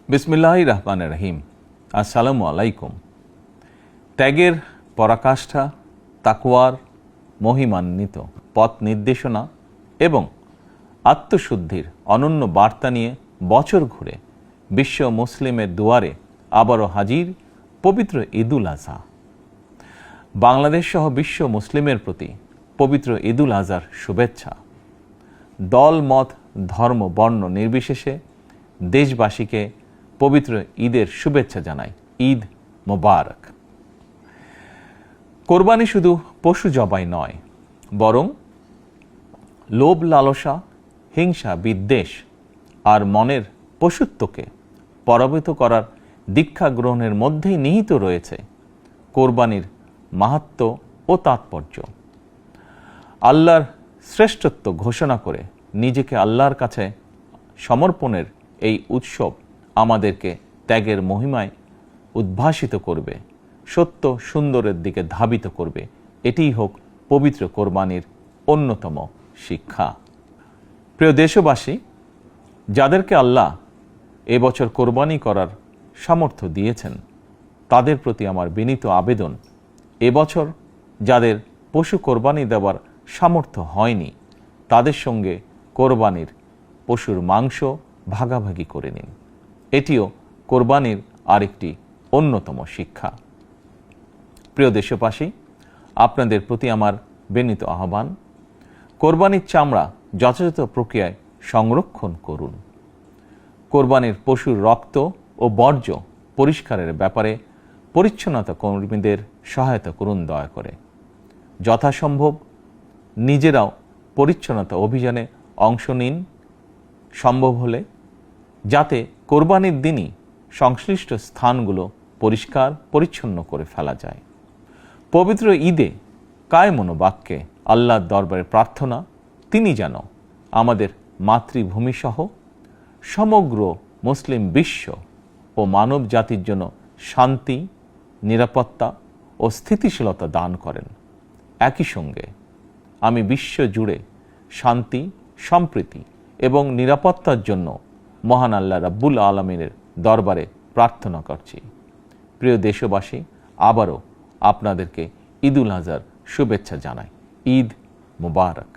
বিসমিল্লাহির রহমানির রহিম। আসসালামু আলাইকুম। ত্যাগের পরাকাষ্ঠা, তাকওয়ার মহিমান্বিত পথ নির্দেশনা এবং আত্মশুদ্ধির অনন্য বার্তা নিয়ে বছর ঘুরে বিশ্ব মুসলিমের দুয়ারে আবারও হাজির পবিত্র ঈদুল আজহা। বাংলাদেশ সহ বিশ্ব মুসলিমের প্রতি পবিত্র ঈদুল আজহার শুভেচ্ছা। দল, মত, ধর্ম, বর্ণ নির্বিশেষে দেশবাসীকে পবিত্র ঈদের শুভেচ্ছা জানাই। ঈদ মোবারক। কোরবানি শুধু পশু জবাই নয়, বরং লোভ, লালসা, হিংসা, বিদ্বেষ আর মনের পশুত্বকে পরাভূত করার দীক্ষা গ্রহণের মধ্যেই নিহিত রয়েছে কোরবানির মাহাত্ম্য ও তাৎপর্য। আল্লাহর শ্রেষ্ঠত্ব ঘোষণা করে নিজেকে আল্লাহর কাছে সমর্পণের এই উৎসব আমাদেরকে ত্যাগের মহিমায় উদ্ভাসিত করবে, সত্য সুন্দরের দিকে ধাবিত করবে। এটিই হোক পবিত্র কোরবানির অন্যতম শিক্ষা। প্রিয় দেশবাসী, যাদেরকে আল্লাহ এবছর কোরবানি করার সামর্থ্য দিয়েছেন, তাদের প্রতি আমার বিনীত আবেদন, এবছর যাদের পশু কোরবানি দেওয়ার সামর্থ্য হয়নি, তাদের সঙ্গে কোরবানির পশুর মাংস ভাগাভাগি করে নিন। এটিও কোরবানির আরেকটি অন্যতম শিক্ষা। প্রিয় দেশবাসী, আপনাদের প্রতি আমার বিনীত আহ্বান, কোরবানির চামড়া যথাযথ প্রক্রিয়ায় সংরক্ষণ করুন। কোরবানির পশুর রক্ত ও বর্জ্য পরিষ্কারের ব্যাপারে পরিচ্ছন্নতা কর্মীদের সহায়তা করুন দয়া করে। যথাসম্ভব নিজেরাও পরিচ্ছন্নতা অভিযানে অংশ নিন সম্ভব হলে, যাতে কোরবানির দিনই সংশ্লিষ্ট স্থানগুলো পরিষ্কার পরিচ্ছন্ন করে ফেলা যায়। পবিত্র ঈদে কায় মনোবাক্যে আল্লাহর দরবারে প্রার্থনা, তিনি যেন আমাদের মাতৃভূমি সহ সমগ্র মুসলিম বিশ্ব ও মানব জাতির জন্য শান্তি, নিরাপত্তা ও স্থিতিশীলতা দান করেন। একই সঙ্গে আমি বিশ্ব জুড়ে শান্তি, সম্প্রীতি এবং নিরাপত্তার জন্য মহান আল্লাহ রাব্বুল আলামিনের দরবারে প্রার্থনা করছি। প্রিয় দেশবাসী, আবারও আপনাদেরকে ঈদুল আজহার শুভেচ্ছা জানাই। ঈদ মোবারক।